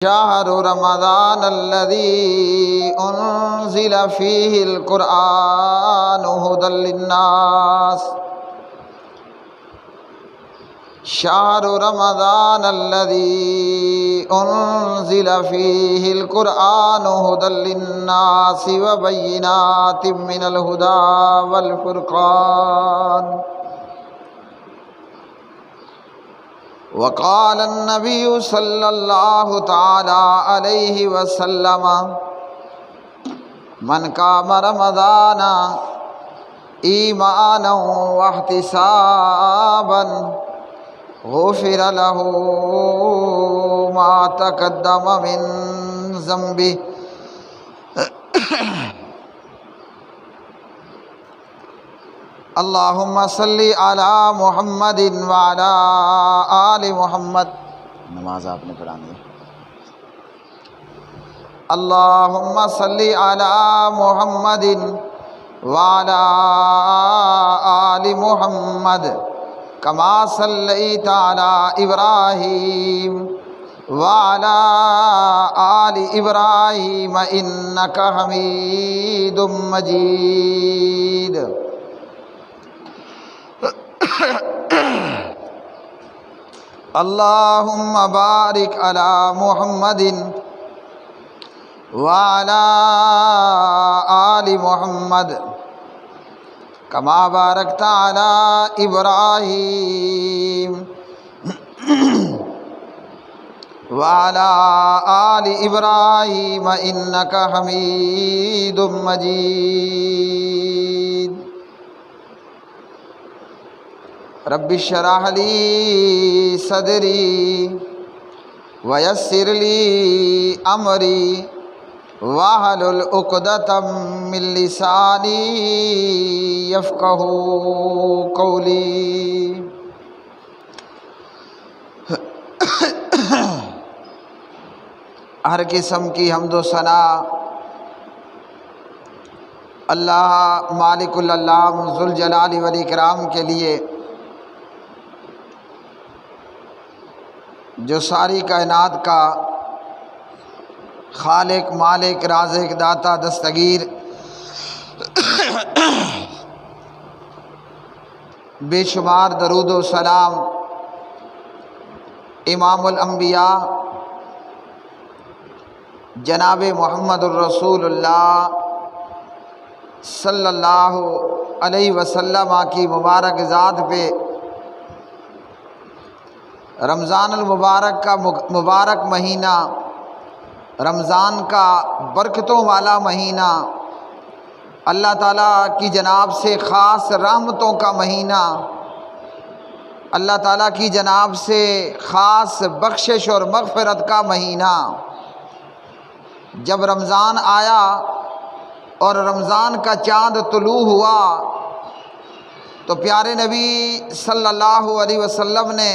شهر رمضان الذي أنزل فيه القرآن هدى للناس شهر رمضان الذي أنزل فيه القرآن هدى للناس وبينات من الهدى والفرقان وقال النبي صلى الله تعالى عليه وسلم من قام رمضان إيمانا واحتسابا غفر له ما تقدم من ذنبه اللهم صل علی محمد وعلی آل محمد. نماز آپ نے پڑھانی ہے. اللہم صل علی محمد وعلی آل محمد کما صلیت علی ابراہیم وعلی آل ابراہیم انک حمید مجید. اللہم بارک علی محمد وعلی آل محمد کما بارکت علی ابراہیم وعلی آل ابراہیم انک حمید مجید. رب اشرح لی صدری ویسر لی امری واحلل عقدۃ من لسانی یفقہوا قولی. ہر قسم کی حمد و ثنا اللہ مالک العلام ذوالجلال والاکرام کے لیے جو ساری کائنات کا خالق مالک رازق داتا دستگیر بے شمار درود و سلام امام الانبیاء جناب محمد الرسول اللہ صلی اللہ علیہ وسلم کی مبارک ذات پہ رمضان المبارک کا مبارک مہینہ، رمضان کا برکتوں والا مہینہ، اللہ تعالیٰ کی جناب سے خاص رحمتوں کا مہینہ، اللہ تعالیٰ کی جناب سے خاص بخشش اور مغفرت کا مہینہ. جب رمضان آیا اور رمضان کا چاند طلوع ہوا تو پیارے نبی صلی اللہ علیہ وسلم نے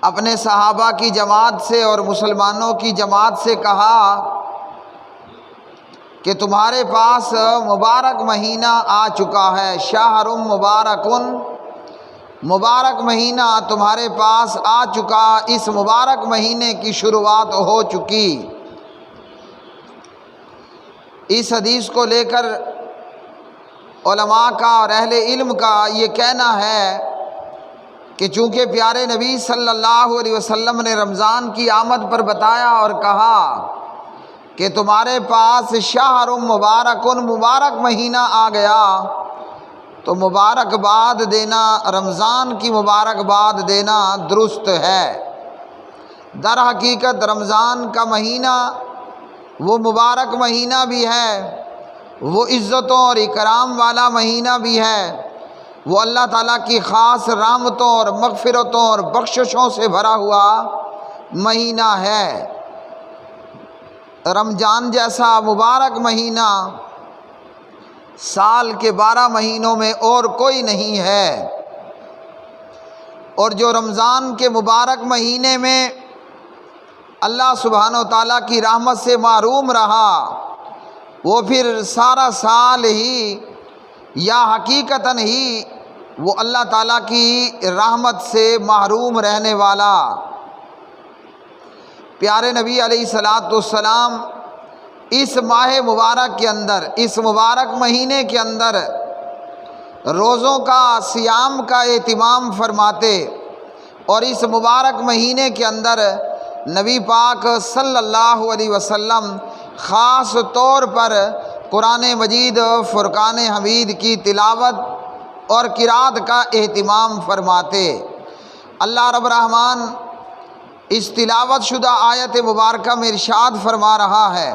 اپنے صحابہ کی جماعت سے اور مسلمانوں کی جماعت سے کہا کہ تمہارے پاس مبارک مہینہ آ چکا ہے. شہر مبارکن، مبارک مہینہ تمہارے پاس آ چکا، اس مبارک مہینے کی شروعات ہو چکی. اس حدیث کو لے کر علماء کا اور اہل علم کا یہ کہنا ہے کہ چونکہ پیارے نبی صلی اللہ علیہ وسلم نے رمضان کی آمد پر بتایا اور کہا کہ تمہارے پاس شہر مبارکن، مبارک مہینہ آ گیا، تو مبارکباد دینا، رمضان کی مبارکباد دینا درست ہے. در حقیقت رمضان کا مہینہ وہ مبارک مہینہ بھی ہے، وہ عزتوں اور اکرام والا مہینہ بھی ہے، وہ اللہ تعالیٰ کی خاص رحمتوں اور مغفرتوں اور بخششوں سے بھرا ہوا مہینہ ہے. رمضان جیسا مبارک مہینہ سال کے 12 مہینوں میں اور کوئی نہیں ہے. اور جو رمضان کے مبارک مہینے میں اللہ سبحانہ و تعالیٰ کی رحمت سے محروم رہا، وہ پھر سارا سال ہی یا حقیقتاً ہی وہ اللہ تعالیٰ کی رحمت سے محروم رہنے والا پیارے نبی علیہ الصلاۃ والسلام اس ماہ مبارک کے اندر، اس مبارک مہینے کے اندر روزوں کا، صیام کا اہتمام فرماتے، اور اس مبارک مہینے کے اندر نبی پاک صلی اللہ علیہ وسلم خاص طور پر قرآن مجید فرقان حمید کی تلاوت اور قرات کا اہتمام فرماتے۔ اللہ رب الرحمن اس تلاوت شدہ آیت مبارکہ میں ارشاد فرما رہا ہے،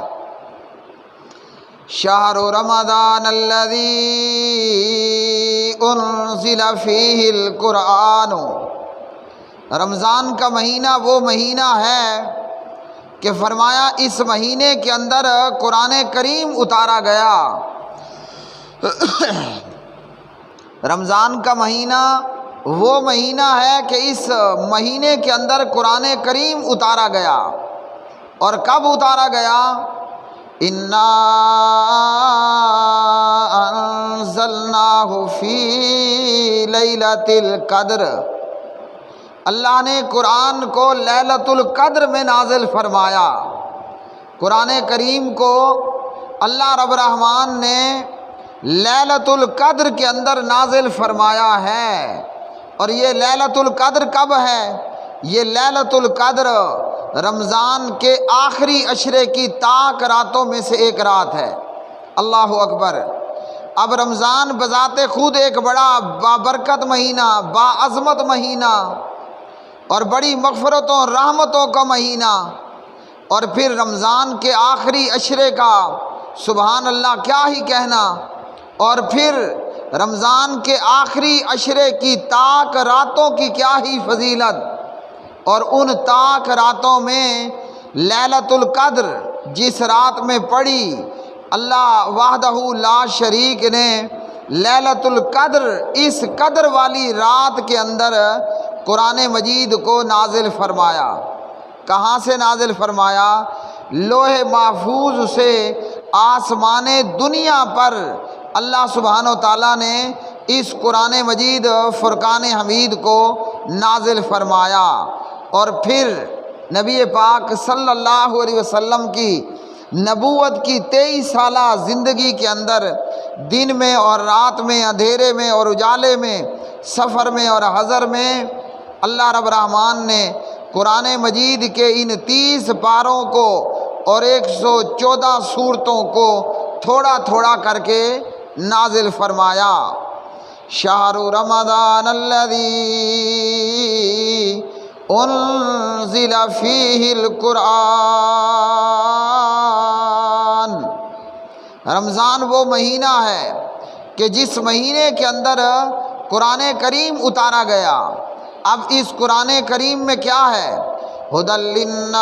شہر رمضان الذی انزل فیہ القرآن، رمضان کا مہینہ وہ مہینہ ہے کہ فرمایا اس مہینے کے اندر قرآن کریم اتارا گیا۔ رمضان کا مہینہ وہ مہینہ ہے کہ اس مہینے کے اندر قرآن کریم اتارا گیا، اور کب اتارا گیا؟ اِنَّا أَنزَلْنَاهُ فِي لَيْلَةِ الْقَدْرِ، اللہ نے قرآن کو لیلۃ القدر میں نازل فرمایا۔ قرآن کریم کو اللہ رب الرحمن نے لیلۃ القدر کے اندر نازل فرمایا ہے۔ اور یہ لیلۃ القدر کب ہے؟ یہ لیلۃ القدر رمضان کے آخری عشرے کی تاک راتوں میں سے ایک رات ہے۔ اللہ اکبر۔ اب رمضان بذات خود ایک بڑا بابرکت مہینہ، باعظمت مہینہ، اور بڑی مغفرتوں رحمتوں کا مہینہ، اور پھر رمضان کے آخری عشرے کا سبحان اللہ کیا ہی کہنا، اور پھر رمضان کے آخری عشرے کی تاک راتوں کی کیا ہی فضیلت، اور ان تاک راتوں میں لیلۃ القدر جس رات میں پڑھی، اللہ وحدہ لا شریک نے لیلۃ القدر اس قدر والی رات کے اندر قرآن مجید کو نازل فرمایا۔ کہاں سے نازل فرمایا؟ لوح محفوظ سے آسمان دنیا پر اللہ سبحانہ و تعالیٰ نے اس قرآن مجید فرقان حمید کو نازل فرمایا، اور پھر نبی پاک صلی اللہ علیہ وسلم کی نبوت کی 23 سالہ زندگی کے اندر دن میں اور رات میں، اندھیرے میں اور اجالے میں، سفر میں اور حضر میں، اللہ رب الرحمن نے قرآن مجید کے ان 30 پاروں کو اور 114 سورتوں کو تھوڑا تھوڑا کر کے نازل فرمایا۔ شہر رمضان الذی انزل فیہ القرآن، رمضان وہ مہینہ ہے کہ جس مہینے کے اندر قرآن کریم اتارا گیا۔ اب اس قرآن کریم میں کیا ہے؟ ھدی للناس،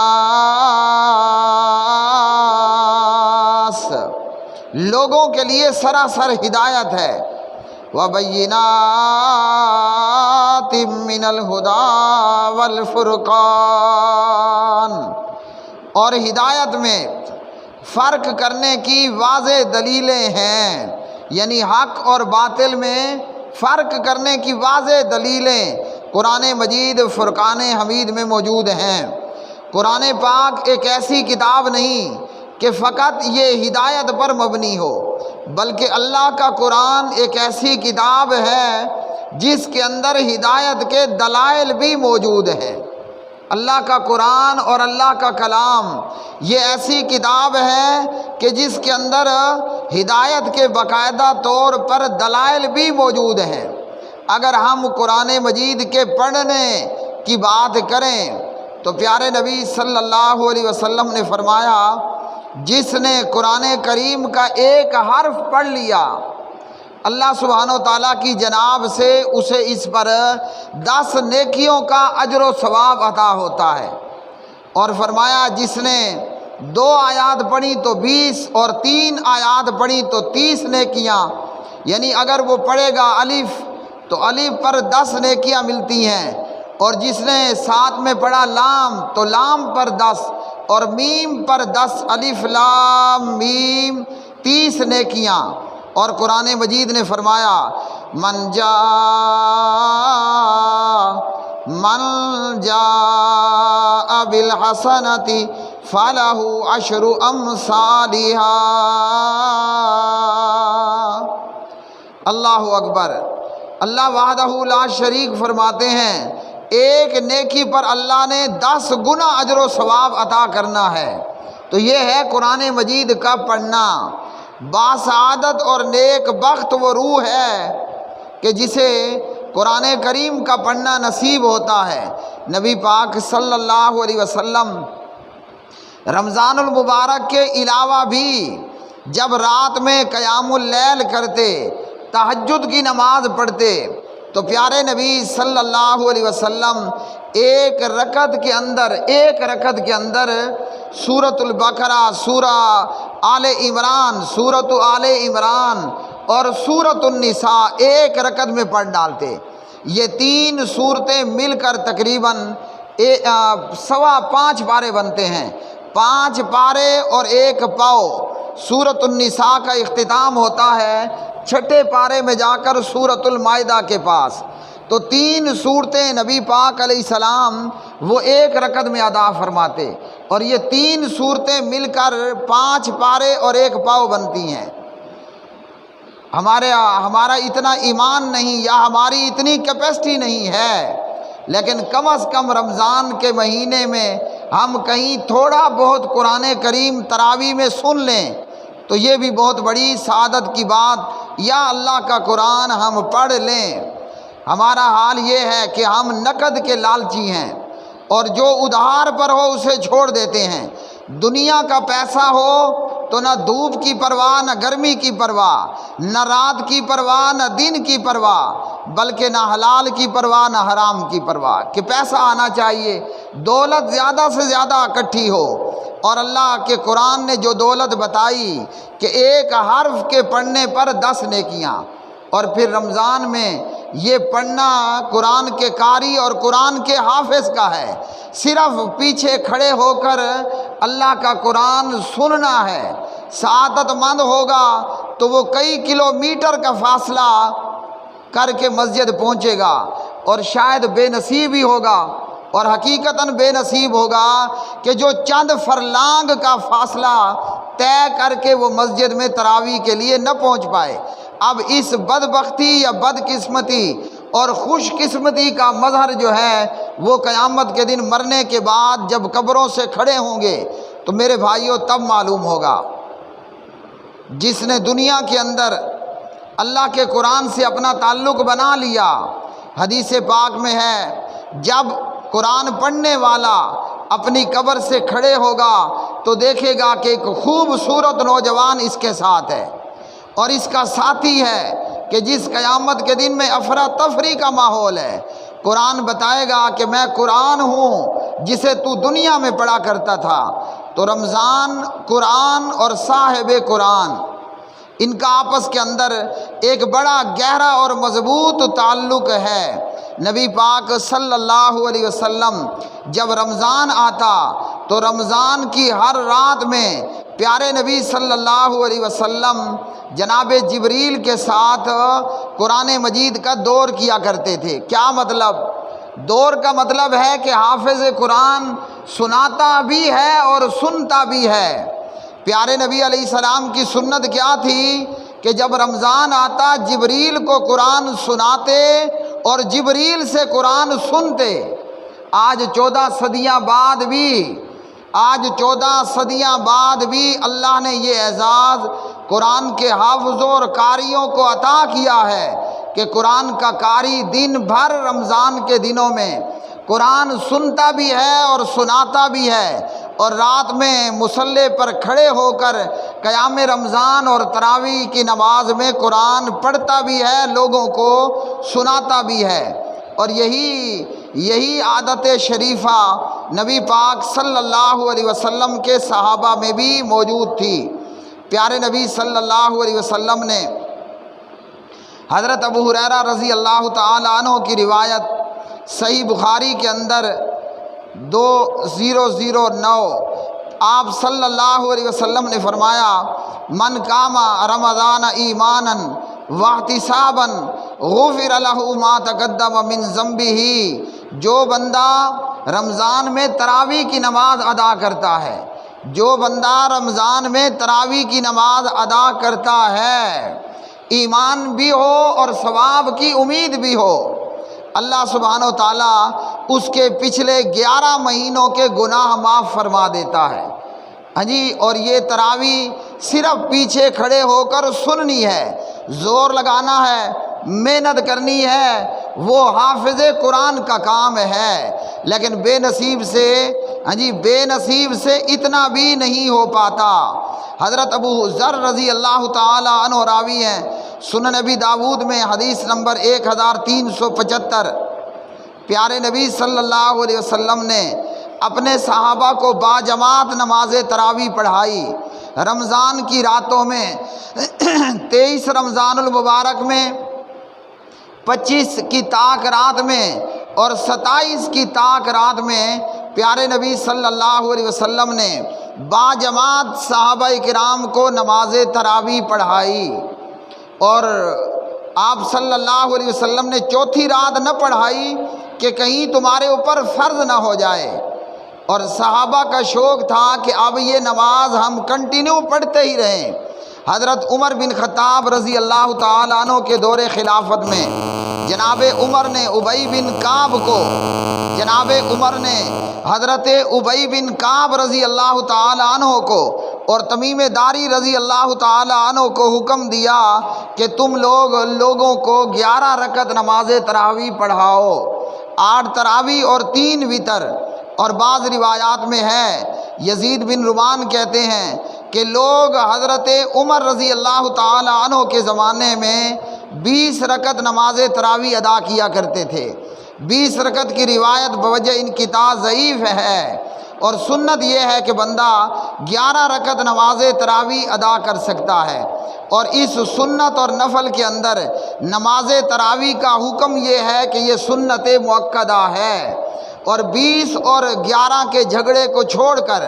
لوگوں کے لیے سراسر ہدایت ہے، وَبَيِّنَاتٍ مِّنَ الْهُدَىٰ وَالْفُرْقَانِ، اور ہدایت میں فرق کرنے کی واضح دلیلیں ہیں، یعنی حق اور باطل میں فرق کرنے کی واضح دلیلیں قرآن مجید فرقان حمید میں موجود ہیں۔ قرآن پاک ایک ایسی کتاب نہیں کہ فقط یہ ہدایت پر مبنی ہو، بلکہ اللہ کا قرآن ایک ایسی کتاب ہے جس کے اندر ہدایت کے دلائل بھی موجود ہیں۔ اللہ کا قرآن اور اللہ کا کلام یہ ایسی کتاب ہے کہ جس کے اندر ہدایت کے باقاعدہ طور پر دلائل بھی موجود ہیں۔ اگر ہم قرآن مجید کے پڑھنے کی بات کریں تو پیارے نبی صلی اللہ علیہ وسلم نے فرمایا، جس نے قرآن کریم کا ایک حرف پڑھ لیا، اللہ سبحانہ و تعالیٰ کی جناب سے اسے اس پر 10 نیکیوں کا اجر و ثواب عطا ہوتا ہے۔ اور فرمایا جس نے 2 آیات پڑھی تو 20 اور 3 آیات پڑھی تو 30 نیکیاں، یعنی اگر وہ پڑھے گا الف تو الف پر 10 نیکیاں ملتی ہیں، اور جس نے ساتھ میں پڑھا لام تو لام پر 10 اور میم پر 10، الف لام میم 30 نیکیاں۔ اور قرآن مجید نے فرمایا من جاء من جاء بالحسنۃ فلہ عشر امثالہا۔ اللہ اکبر۔ اللہ وحدہ لا شریک فرماتے ہیں ایک نیکی پر اللہ نے 10 گنا اجر و ثواب عطا کرنا ہے۔ تو یہ ہے قرآن مجید کا پڑھنا۔ باسعادت اور نیک بخت وہ روح ہے کہ جسے قرآن کریم کا پڑھنا نصیب ہوتا ہے۔ نبی پاک صلی اللہ علیہ وسلم رمضان المبارک کے علاوہ بھی جب رات میں قیام اللیل کرتے، تہجد کی نماز پڑھتے، تو پیارے نبی صلی اللہ علیہ وسلم ایک رکعت کے اندر سورۃ البقرہ، سورہ آل عمران، سورۃ آل عمران اور سورۃ النساء ایک رکعت میں پڑھ ڈالتے۔ یہ 3 سورتیں مل کر تقریباً 5.25 پارے بنتے ہیں۔ 5 پارے اور 1 پاؤ۔ سورۃ النساء کا اختتام ہوتا ہے 6 پارے میں جا کر سورۃ المائدہ کے پاس۔ تو 3 سورتیں نبی پاک علیہ السلام وہ ایک رکعت میں ادا فرماتے، اور یہ 3 سورتیں مل کر 5 پارے اور 1 پاؤ بنتی ہیں۔ ہمارا اتنا ایمان نہیں یا ہماری اتنی کیپیسٹی نہیں ہے، لیکن کم از کم رمضان کے مہینے میں ہم کہیں تھوڑا بہت قرآن کریم تراویح میں سن لیں تو یہ بھی بہت بڑی سعادت کی بات، یا اللہ کا قرآن ہم پڑھ لیں۔ ہمارا حال یہ ہے کہ ہم نقد کے لالچی ہیں، اور جو ادھار پر ہو اسے چھوڑ دیتے ہیں۔ دنیا کا پیسہ ہو تو نہ دھوپ کی پرواہ، نہ گرمی کی پرواہ، نہ رات کی پرواہ، نہ دن کی پرواہ، بلکہ نہ حلال کی پرواہ نہ حرام کی پرواہ، کہ پیسہ آنا چاہیے، دولت زیادہ سے زیادہ اکٹھی ہو۔ اور اللہ کے قرآن نے جو دولت بتائی کہ ایک حرف کے پڑھنے پر 10 نیکیاں، اور پھر رمضان میں یہ پڑھنا قرآن کے قاری اور قرآن کے حافظ کا ہے۔ صرف پیچھے کھڑے ہو کر اللہ کا قرآن سننا ہے۔ سعادت مند ہوگا تو وہ کئی کلومیٹر کا فاصلہ کر کے مسجد پہنچے گا، اور شاید بے نصیب ہی ہوگا، اور حقیقتاً بے نصیب ہوگا کہ جو چند فرلانگ کا فاصلہ طے کر کے وہ مسجد میں تراویح کے لیے نہ پہنچ پائے۔ اب اس بدبختی یا بدقسمتی اور خوش قسمتی کا مظہر جو ہے وہ قیامت کے دن مرنے کے بعد جب قبروں سے کھڑے ہوں گے تو میرے بھائیوں تب معلوم ہوگا۔ جس نے دنیا کے اندر اللہ کے قرآن سے اپنا تعلق بنا لیا، حدیث پاک میں ہے جب قرآن پڑھنے والا اپنی قبر سے کھڑے ہوگا تو دیکھے گا کہ ایک خوبصورت نوجوان اس کے ساتھ ہے، اور اس کا ساتھی ہے کہ جس قیامت کے دن میں افراتفری کا ماحول ہے۔ قرآن بتائے گا کہ میں قرآن ہوں جسے تو دنیا میں پڑھا کرتا تھا۔ تو رمضان، قرآن اور صاحب قرآن، ان کا آپس کے اندر ایک بڑا گہرا اور مضبوط تعلق ہے۔ نبی پاک صلی اللہ علیہ وسلم جب رمضان آتا تو رمضان کی ہر رات میں پیارے نبی صلی اللہ علیہ وسلم جناب جبریل کے ساتھ قرآن مجید کا دور کیا کرتے تھے۔ کیا مطلب؟ دور کا مطلب ہے کہ حافظ قرآن سناتا بھی ہے اور سنتا بھی ہے۔ پیارے نبی علیہ السلام کی سنت کیا تھی کہ جب رمضان آتا جبریل کو قرآن سناتے اور جبریل سے قرآن سنتے۔ آج 14 صدیاں بعد بھی اللہ نے یہ اعزاز قرآن کے حافظوں اور قاریوں کو عطا کیا ہے کہ قرآن کا قاری دن بھر رمضان کے دنوں میں قرآن سنتا بھی ہے اور سناتا بھی ہے، اور رات میں مصلی پر کھڑے ہو کر قیام رمضان اور تراویح کی نماز میں قرآن پڑھتا بھی ہے، لوگوں کو سناتا بھی ہے۔ اور یہی عادت شریفہ نبی پاک صلی اللہ علیہ وسلم کے صحابہ میں بھی موجود تھی۔ پیارے نبی صلی اللہ علیہ وسلم نے حضرت ابو ہریرہ رضی اللہ تعالی عنہ کی روایت صحیح بخاری کے اندر 2009 آپ صلی اللہ علیہ وسلم نے فرمایا من قام رمضان ایمانا واحتسابا غفر له ما تقدم من ذنبه جو بندہ رمضان میں تراویح کی نماز ادا کرتا ہے، جو بندہ رمضان میں تراویح کی نماز ادا کرتا ہے، ایمان بھی ہو اور ثواب کی امید بھی ہو، اللہ سبحانہ و تعالیٰ اس کے پچھلے 11 مہینوں کے گناہ معاف فرما دیتا ہے۔ ہاں جی، اور یہ تراویح صرف پیچھے کھڑے ہو کر سننی ہے، زور لگانا ہے، محنت کرنی ہے، وہ حافظ قرآن کا کام ہے، لیکن بے نصیب سے اتنا بھی نہیں ہو پاتا۔ حضرت ابو ذر رضی اللہ تعالی عنہ راوی ہیں، سنن نبی داود میں حدیث نمبر 1375، پیارے نبی صلی اللہ علیہ وسلم نے اپنے صحابہ کو باجماعت نماز تراویح پڑھائی۔ رمضان کی راتوں میں 23 رمضان المبارک میں، 25 کی تاک رات میں اور 27 کی تاک رات میں پیارے نبی صلی اللہ علیہ وسلم نے باجماعت صحابہ کرام کو نماز تراویح پڑھائی، اور آپ صلی اللہ علیہ وسلم نے چوتھی رات نہ پڑھائی کہ کہیں تمہارے اوپر فرض نہ ہو جائے، اور صحابہ کا شوق تھا کہ اب یہ نماز ہم کنٹینیو پڑھتے ہی رہیں۔ حضرت عمر بن خطاب رضی اللہ تعالیٰ عنہ کے دور خلافت میں جناب عمر نے حضرت ابی بن کعب رضی اللہ تعالیٰ عنہ کو اور تمیم داری رضی اللہ تعالیٰ عنہ کو حکم دیا کہ تم لوگوں کو 11 رکعت نماز تراویح پڑھاؤ، 8 تراویح اور 3 وتر۔ اور بعض روایات میں ہے، یزید بن رومان کہتے ہیں کہ لوگ حضرت عمر رضی اللہ تعالی عنہ کے زمانے میں 20 رکعت نماز تراویح ادا کیا کرتے تھے۔ 20 رکعت کی روایت بوجہ انقطاع ضعیف ہے، اور سنت یہ ہے کہ بندہ 11 رکعت نماز تراویح ادا کر سکتا ہے۔ اور اس سنت اور نفل کے اندر نماز تراویح کا حکم یہ ہے کہ یہ سنت مؤکدہ ہے، اور 20 اور 11 کے جھگڑے کو چھوڑ کر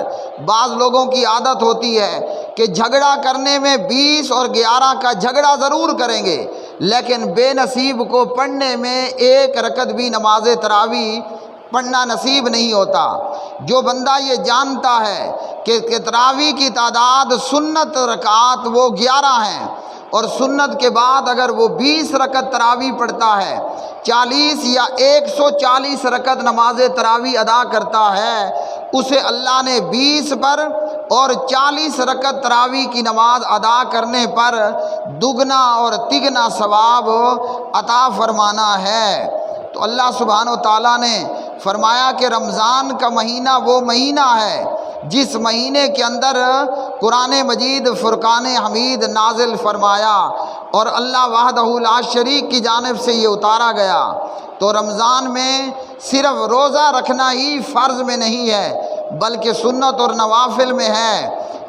بعض لوگوں کی عادت ہوتی ہے کہ جھگڑا کرنے میں 20 اور 11 کا جھگڑا ضرور کریں گے، لیکن بے نصیب کو پڑھنے میں 1 رکعت بھی نماز تراویح پڑھنا نصیب نہیں ہوتا۔ جو بندہ یہ جانتا ہے کہ تراویح کی تعداد سنت رکعات وہ 11 ہیں، اور سنت کے بعد اگر وہ 20 رکعت تراویح پڑھتا ہے، 40 یا 140 رکعت نماز تراویح ادا کرتا ہے، اسے اللہ نے 20 پر اور 40 رکعت تراویح کی نماز ادا کرنے پر دگنا اور تگنا ثواب عطا فرمانا ہے۔ تو اللہ سبحانہ و تعالیٰ نے فرمایا کہ رمضان کا مہینہ وہ مہینہ ہے جس مہینے کے اندر قرآن مجید فرقان حمید نازل فرمایا، اور اللہ وحدہ لا شریک کی جانب سے یہ اتارا گیا۔ تو رمضان میں صرف روزہ رکھنا ہی فرض میں نہیں ہے، بلکہ سنت اور نوافل میں ہے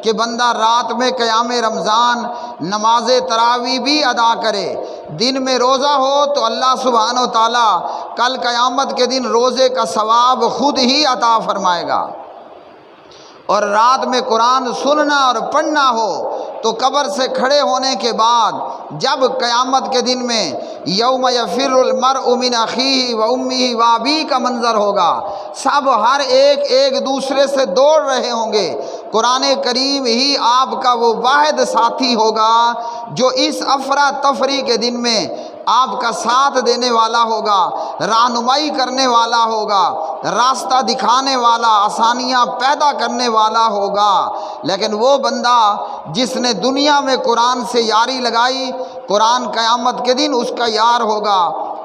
کہ بندہ رات میں قیام رمضان نماز تراویح بھی ادا کرے۔ دن میں روزہ ہو تو اللہ سبحانہ و تعالیٰ کل قیامت کے دن روزے کا ثواب خود ہی عطا فرمائے گا، اور رات میں قرآن سننا اور پڑھنا ہو تو قبر سے کھڑے ہونے کے بعد جب قیامت کے دن میں یوم یفر المرء من اخیہ و امہ و ابیہ کا منظر ہوگا، سب ہر ایک دوسرے سے دوڑ رہے ہوں گے، قرآن کریم ہی آپ کا وہ واحد ساتھی ہوگا جو اس افراتفری کے دن میں آپ کا ساتھ دینے والا ہوگا، رہنمائی کرنے والا ہوگا، راستہ دکھانے والا، آسانیاں پیدا کرنے والا ہوگا۔ لیکن وہ بندہ جس نے دنیا میں قرآن سے یاری لگائی، قرآن قیامت کے دن اس کا یار ہوگا،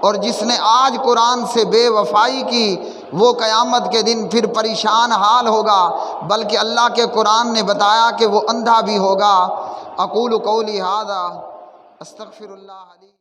اور جس نے آج قرآن سے بے وفائی کی وہ قیامت کے دن پھر پریشان حال ہوگا، بلکہ اللہ کے قرآن نے بتایا کہ وہ اندھا بھی ہوگا۔ اقول قولی ھذا استغفر اللہ لی۔